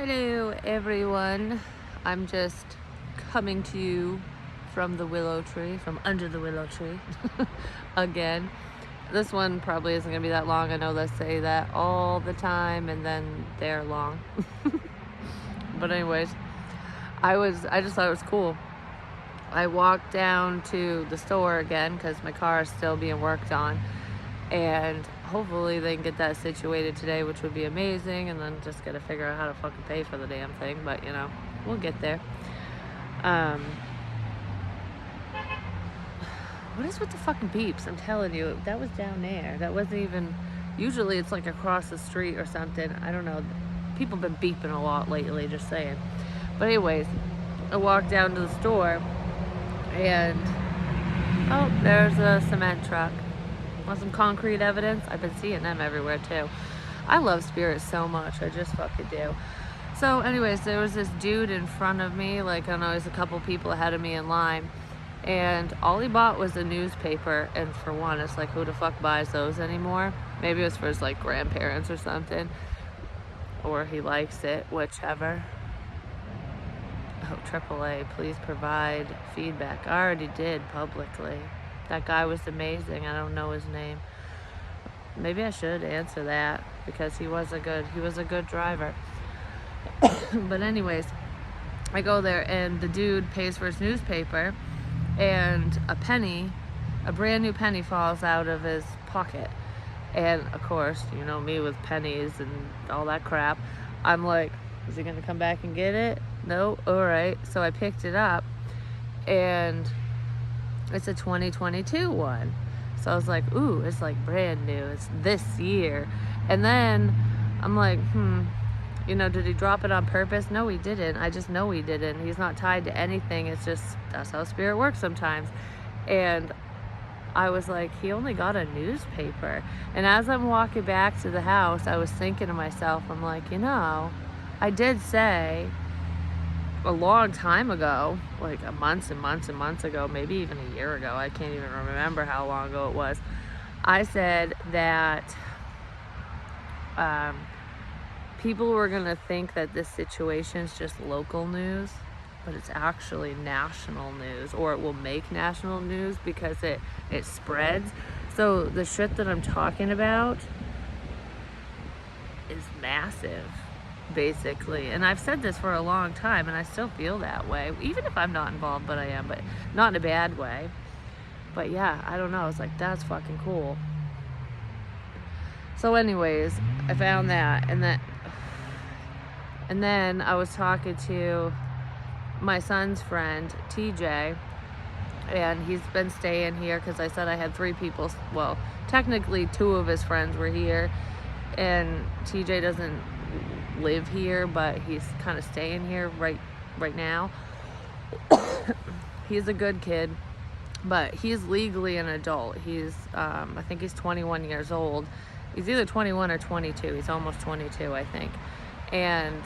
Hello everyone. I'm just coming to you from the willow tree, from under the willow tree again. This one probably isn't gonna be that long. I know they say that all the time and then they're long. But anyways, I just thought it was cool. I walked down to the store again because my car is still being worked on, and hopefully they can get that situated today, which would be amazing, and then just gotta figure out how to fucking pay for the damn thing, but you know, we'll get there. What is with the fucking beeps? I'm telling you, that was down there. That wasn't even, usually it's like across the street or something. I don't know. People have been beeping a lot lately, just saying. But anyways, I walked down to the store and, oh, there's a cement truck. Want some concrete evidence? I've been seeing them everywhere too. I love spirits so much. I just fucking do. So anyways, there was this dude in front of me, like I don't know, there's a couple people ahead of me in line, and all he bought was a newspaper. And for one, it's like, who the fuck buys those anymore? Maybe it was for his like grandparents or something, or he likes it, whichever. Oh, AAA, please provide feedback. I already did publicly. That guy was amazing. I don't know his name. Maybe I should answer that because he was a good driver. But anyways, I go there and the dude pays for his newspaper, and a brand new penny falls out of his pocket. And of course, you know me with pennies and all that crap. I'm like, is he gonna come back and get it? No? Alright. So I picked it up and it's a 2022 one. So I was like, ooh, it's like brand new. It's this year. And then I'm like, you know, did he drop it on purpose? No, he didn't. I just know he didn't. He's not tied to anything. It's just, that's how spirit works sometimes. And I was like, he only got a newspaper. And as I'm walking back to the house, I was thinking to myself, I'm like, you know, I did say a long time ago, like months and months and months ago, maybe even a year ago, I can't even remember how long ago it was, I said that people were gonna think that this situation is just local news, but it's actually national news, or it will make national news because it spreads. So the shit that I'm talking about is massive, basically. And I've said this for a long time and I still feel that way, even if I'm not involved, but I am, but not in a bad way. But yeah, I don't know, it's like, that's fucking cool. So anyways, I found that, and then I was talking to my son's friend, TJ, and he's been staying here because I said I had 3 people. Well, technically 2 of his friends were here, and TJ doesn't live here, but he's kind of staying here right now. He's a good kid, but he's legally an adult. He's I think he's 21 years old. He's either 21 or 22. He's almost 22, I think. And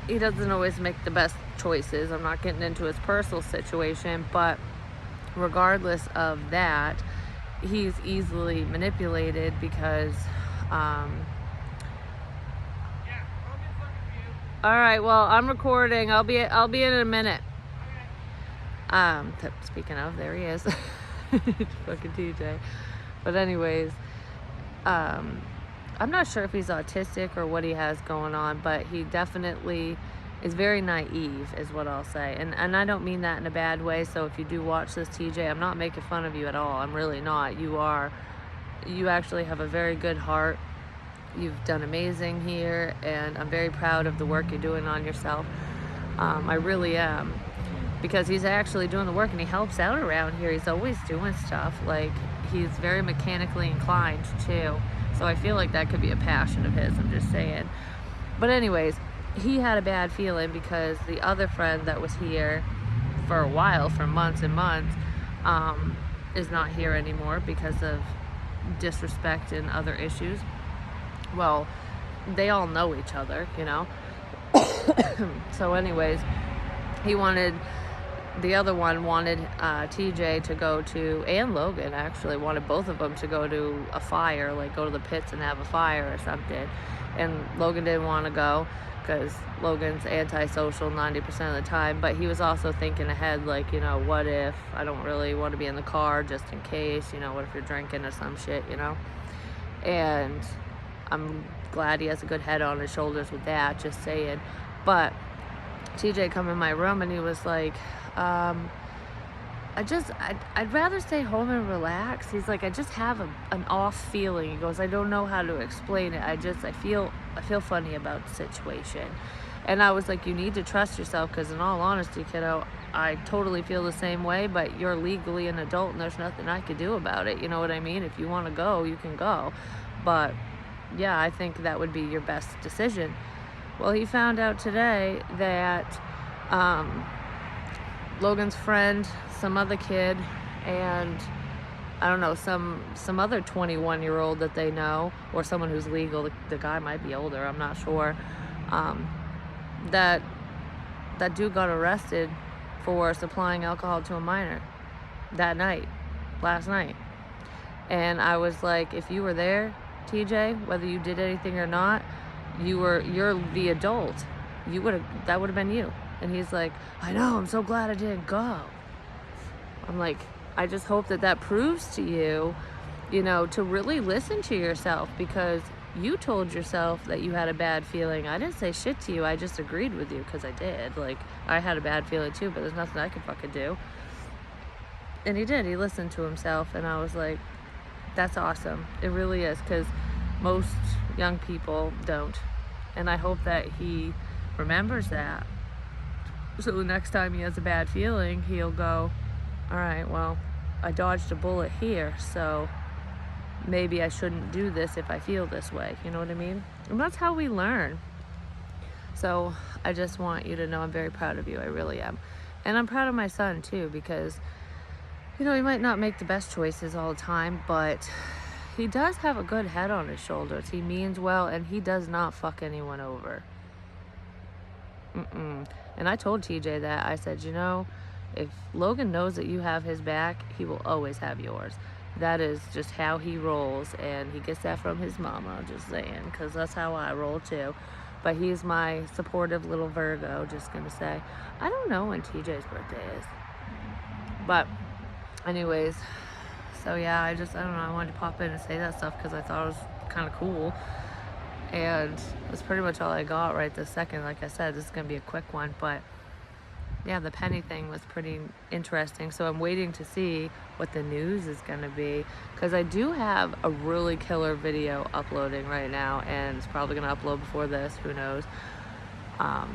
he doesn't always make the best choices. I'm not getting into his personal situation, but regardless of that, he's easily manipulated because all right, well, I'm recording. I'll be in a minute. Speaking of, there he is. Fucking TJ. But anyways, I'm not sure if he's autistic or what he has going on, but he definitely is very naive, is what I'll say. And I don't mean that in a bad way. So if you do watch this, TJ, I'm not making fun of you at all. I'm really not. You actually have a very good heart. You've done amazing here, and I'm very proud of the work you're doing on yourself. I really am, because he's actually doing the work and he helps out around here. He's always doing stuff. Like, he's very mechanically inclined too. So I feel like that could be a passion of his, I'm just saying. But anyways, he had a bad feeling because the other friend that was here for a while, for months and months, is not here anymore because of disrespect and other issues. Well, they all know each other, you know. So anyways, he wanted the other one wanted TJ to go to, and Logan actually wanted both of them to go to a fire, like go to the pits and have a fire or something. And Logan didn't want to go because Logan's antisocial 90% of the time, but he was also thinking ahead, like, you know, what if I don't really want to be in the car just in case, you know, what if you're drinking or some shit, you know? And I'm glad he has a good head on his shoulders with that, just saying. But TJ come in my room and he was like, I'd rather stay home and relax. He's like, I just have an off feeling. He goes, I don't know how to explain it. I feel funny about the situation. And I was like, you need to trust yourself, because in all honesty, kiddo, I totally feel the same way, but you're legally an adult and there's nothing I could do about it. You know what I mean? If you want to go, you can go. But yeah, I think that would be your best decision. Well, he found out today that Logan's friend, some other kid, and I don't know, some other 21-year-old that they know, or someone who's legal, the guy might be older, I'm not sure, that dude got arrested for supplying alcohol to a minor that night, last night. And I was like, if you were there, TJ, whether you did anything or not, you're the adult. That would have been you. And he's like, I know, I'm so glad I didn't go. I'm like, I just hope that proves to you, you know, to really listen to yourself, because you told yourself that you had a bad feeling. I didn't say shit to you. I just agreed with you, because I did. Like, I had a bad feeling too, but there's nothing I could fucking do. And he did. He listened to himself, and I was like, that's awesome. It really is, because most young people don't. And I hope that he remembers that. So the next time he has a bad feeling, he'll go, all right, well, I dodged a bullet here, so maybe I shouldn't do this if I feel this way. You know what I mean? And that's how we learn. So I just want you to know I'm very proud of you. I really am. And I'm proud of my son too, because, you know, he might not make the best choices all the time, but he does have a good head on his shoulders. He means well, and he does not fuck anyone over. And I told TJ that. I said, you know, if Logan knows that you have his back, he will always have yours. That is just how he rolls, and he gets that from his mama, just saying, because that's how I roll too. But he's my supportive little Virgo, just gonna say. I don't know when TJ's birthday is. But anyways, so yeah, I don't know, I wanted to pop in and say that stuff because I thought it was kind of cool. And that's pretty much all I got right this second. Like I said, this is going to be a quick one, but yeah, the penny thing was pretty interesting. So I'm waiting to see what the news is going to be, because I do have a really killer video uploading right now, and it's probably going to upload before this, who knows. I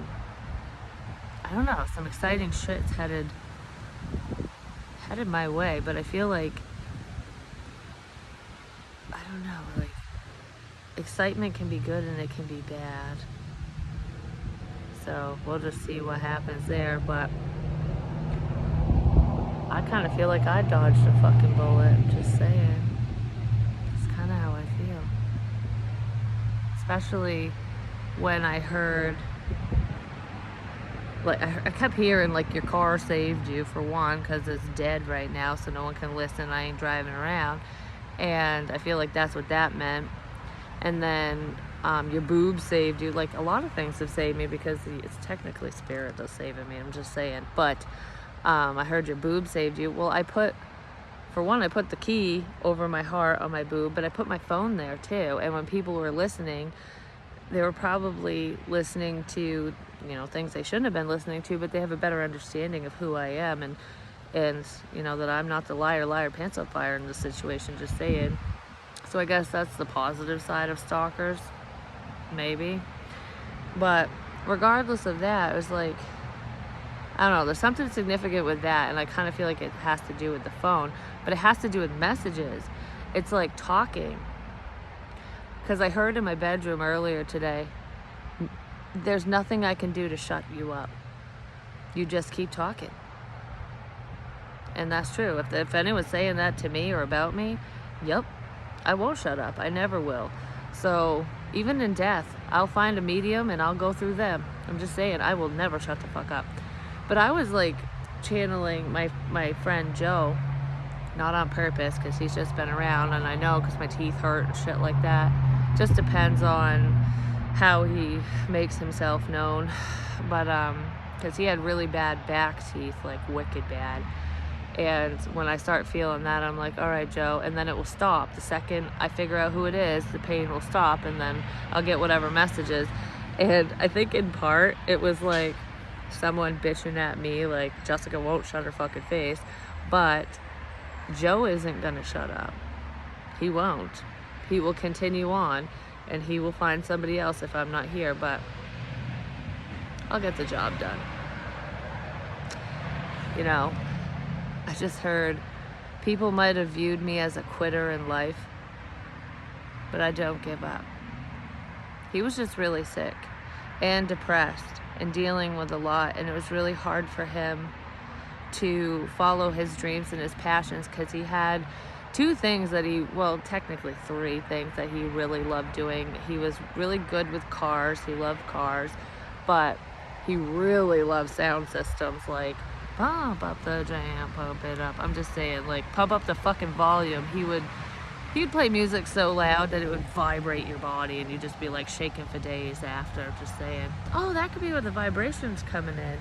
don't know, some exciting shit's headed my way, but I feel like, I don't know, like, excitement can be good and it can be bad. So we'll just see what happens there. But I kind of feel like I dodged a fucking bullet. Just saying. It's kind of how I feel. Especially when I heard, like, I kept hearing, like, your car saved you, for one, because it's dead right now, so no one can listen. I ain't driving around. And I feel like that's what that meant. And then your boobs saved you. Like, a lot of things have saved me, because it's technically spirit that's saving me, I'm just saying. But I heard your boobs saved you. Well, I put the key over my heart on my boob, but I put my phone there too. And when people were listening, they were probably listening to, you know, things they shouldn't have been listening to, but they have a better understanding of who I am, and you know, that I'm not the liar pants on fire in this situation, just saying. So I guess that's the positive side of stalkers, maybe. But regardless of that, it was like, I don't know, there's something significant with that, and I kind of feel like it has to do with the phone, but it has to do with messages. It's like talking. Because I heard in my bedroom earlier today, there's nothing I can do to shut you up. You just keep talking. And that's true. If anyone's saying that to me or about me, yep, I won't shut up. I never will. So even in death, I'll find a medium and I'll go through them. I'm just saying, I will never shut the fuck up. But I was like channeling my friend Joe, not on purpose, because he's just been around, and I know because my teeth hurt and shit like that. Just depends on how he makes himself known. But because he had really bad back teeth, like wicked bad. And when I start feeling that, I'm like, all right, Joe, and then it will stop. The second I figure out who it is, the pain will stop, and then I'll get whatever messages. And I think in part it was like someone bitching at me, like, Jessica won't shut her fucking face. But Joe isn't gonna shut up. He won't. He will continue on, and he will find somebody else if I'm not here, but I'll get the job done. You know, I just heard people might have viewed me as a quitter in life, but I don't give up. He was just really sick and depressed and dealing with a lot, and it was really hard for him to follow his dreams and his passions, because he had two things that technically three things that he really loved doing. He was really good with cars. He loved cars, but he really loved sound systems, like pump up the jam, pump it up. I'm just saying, like, pump up the fucking volume. He'd play music so loud that it would vibrate your body, and you'd just be like shaking for days after. Just saying, oh, that could be where the vibration's coming in.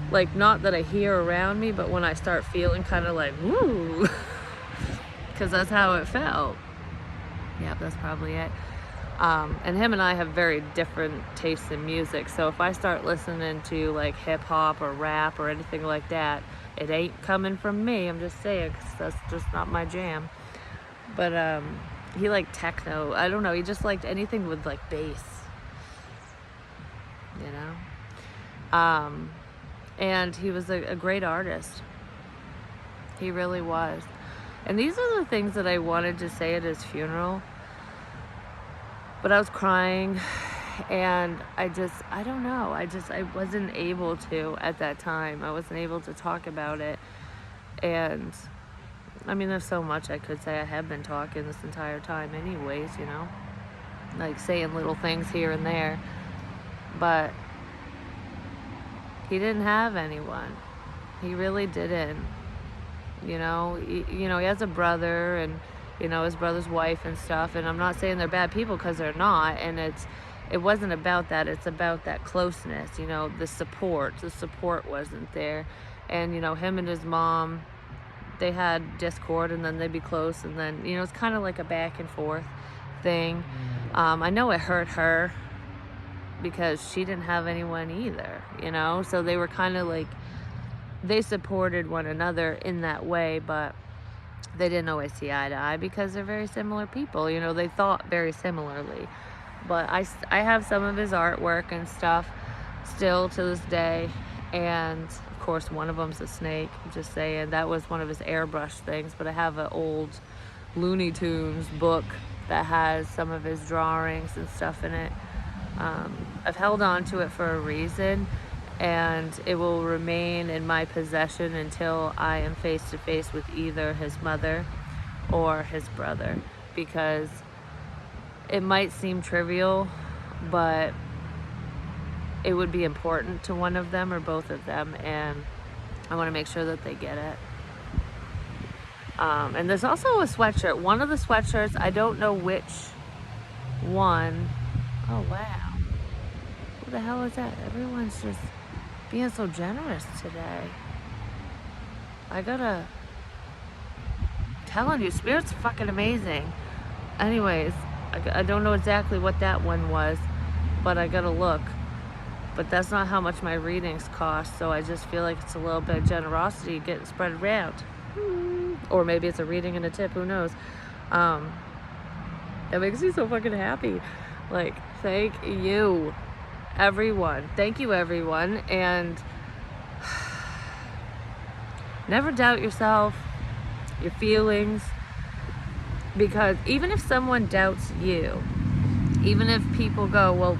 Like, not that I hear around me, but when I start feeling kind of like, woo, because that's how it felt. Yep, that's probably it. And him and I have very different tastes in music. So if I start listening to like hip hop or rap or anything like that, it ain't coming from me. I'm just saying, 'cause that's just not my jam. But he liked techno. I don't know. He just liked anything with like bass, you know? And he was a great artist. He really was. And these are the things that I wanted to say at his funeral. But I was crying, and I don't know. I wasn't able to at that time. I wasn't able to talk about it. And I mean, there's so much I could say. I have been talking this entire time anyways, you know, like saying little things here and there. But he didn't have anyone. He really didn't. You know, he has a brother, and you know, his brother's wife and stuff, and I'm not saying they're bad people, because they're not, and it wasn't about that. It's about that closeness, you know, the support wasn't there. And you know, him and his mom, they had discord, and then they'd be close, and then, you know, it's kind of like a back and forth thing. I know it hurt her because she didn't have anyone either, you know, so they were kind of like, they supported one another in that way, but they didn't always see eye to eye because they're very similar people. You know, they thought very similarly. But I have some of his artwork and stuff still to this day. And of course, one of them's a snake. I'm just saying, that was one of his airbrush things. But I have an old Looney Tunes book that has some of his drawings and stuff in it. I've held on to it for a reason, and it will remain in my possession until I am face to face with either his mother or his brother, because it might seem trivial, but it would be important to one of them or both of them, and I want to make sure that they get it. And there's also a sweatshirt. One of the sweatshirts, I don't know which one. Oh wow, who the hell is that? Everyone's just being so generous today. Telling you, Spirit's fucking amazing. Anyways, I don't know exactly what that one was, but I gotta look. But that's not how much my readings cost, so I just feel like it's a little bit of generosity getting spread around. Or maybe it's a reading and a tip, who knows. That makes me so fucking happy. Like, thank you, everyone. Thank you, everyone. And never doubt yourself, your feelings, because even if someone doubts you, even if people go, well,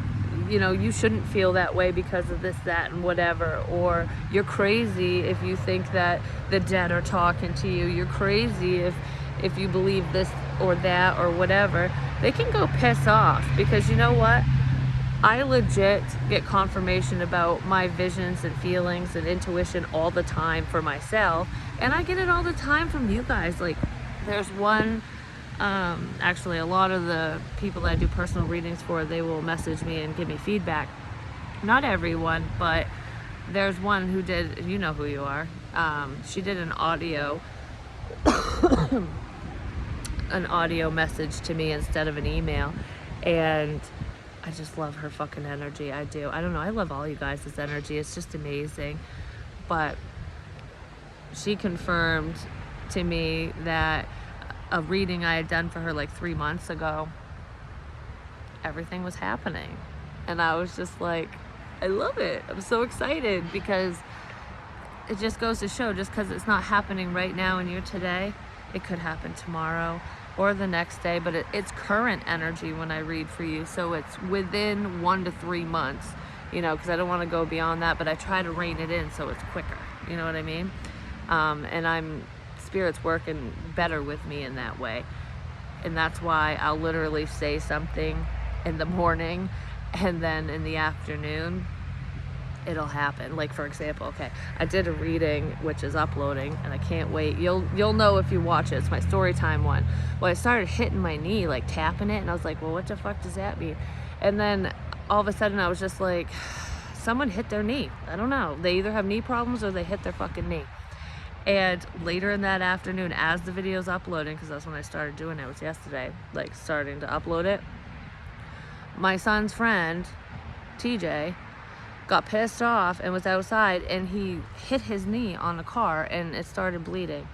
you know, you shouldn't feel that way because of this, that, and whatever, or you're crazy if you think that the dead are talking to you, you're crazy if you believe this or that or whatever, they can go piss off, because you know what? I legit get confirmation about my visions and feelings and intuition all the time for myself, and I get it all the time from you guys. Like, there's one, actually, a lot of the people that I do personal readings for, they will message me and give me feedback. Not everyone, but there's one who did, you know who you are. She did an audio message to me instead of an email, and I just love her fucking energy. I do. I don't know. I love all you guys' energy. It's just amazing. But she confirmed to me that a reading I had done for her like 3 months ago, everything was happening. And I was just like, I love it. I'm so excited, because it just goes to show, just because it's not happening right now in your today, it could happen tomorrow or the next day, but it's current energy when I read for you. So it's within 1 to 3 months, you know, because I don't want to go beyond that, but I try to rein it in so it's quicker. You know what I mean? And Spirit's working better with me in that way. And that's why I'll literally say something in the morning, and then in the afternoon, it'll happen. Like, for example, okay, I did a reading which is uploading, and I can't wait. You'll know if you watch it. It's my story time one. Well, I started hitting my knee, like tapping it, and I was like, well, what the fuck does that mean? And then all of a sudden I was just like, someone hit their knee. I don't know. They either have knee problems or they hit their fucking knee. And later in that afternoon, as the video's uploading, because that's when I started doing it, it was yesterday, like starting to upload it, my son's friend, TJ, got pissed off and was outside, and he hit his knee on a car and it started bleeding.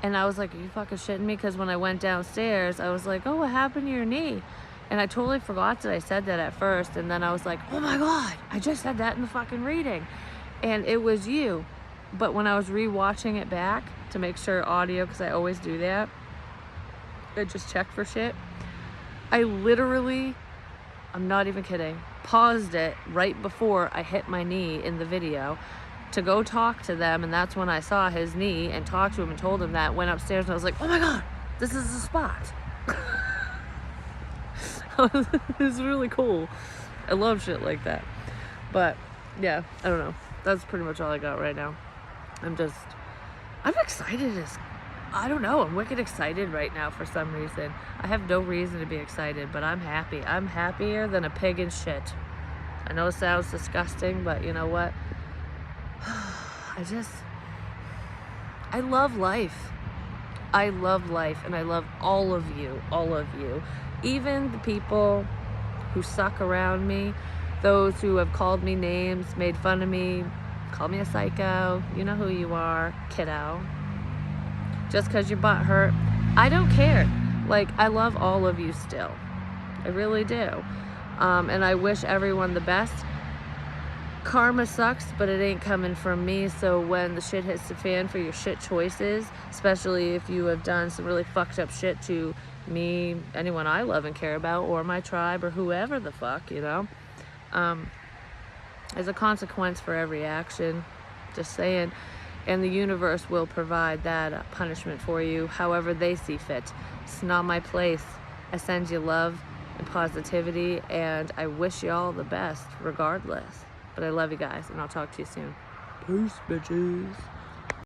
And I was like, are you fucking shitting me? Because when I went downstairs, I was like, oh, what happened to your knee? And I totally forgot that I said that at first. And then I was like, oh my God, I just said that in the fucking reading. And it was you. But when I was re-watching it back to make sure audio, because I always do that, I just check for shit, I literally, I'm not even kidding, paused it right before I hit my knee in the video to go talk to them, and that's when I saw his knee and talked to him and told him that. Went upstairs and I was like, oh my God, this is the spot. It was really cool. I love shit like that. But yeah, I don't know. That's pretty much all I got right now. I'm excited as, I don't know, I'm wicked excited right now for some reason. I have no reason to be excited, but I'm happy. I'm happier than a pig in shit. I know it sounds disgusting, but you know what? I love life. I love life, and I love all of you, even the people who suck around me, those who have called me names, made fun of me, called me a psycho. You know who you are, kiddo. Just because your butt hurt, I don't care. Like, I love all of you still. I really do. And I wish everyone the best. Karma sucks, but it ain't coming from me. So when the shit hits the fan for your shit choices, especially if you have done some really fucked up shit to me, anyone I love and care about, or my tribe, or whoever the fuck, you know, there's a consequence for every action. Just saying. And the universe will provide that punishment for you however they see fit. It's not my place. I send you love and positivity, and I wish you all the best regardless. But I love you guys, and I'll talk to you soon. Peace, bitches.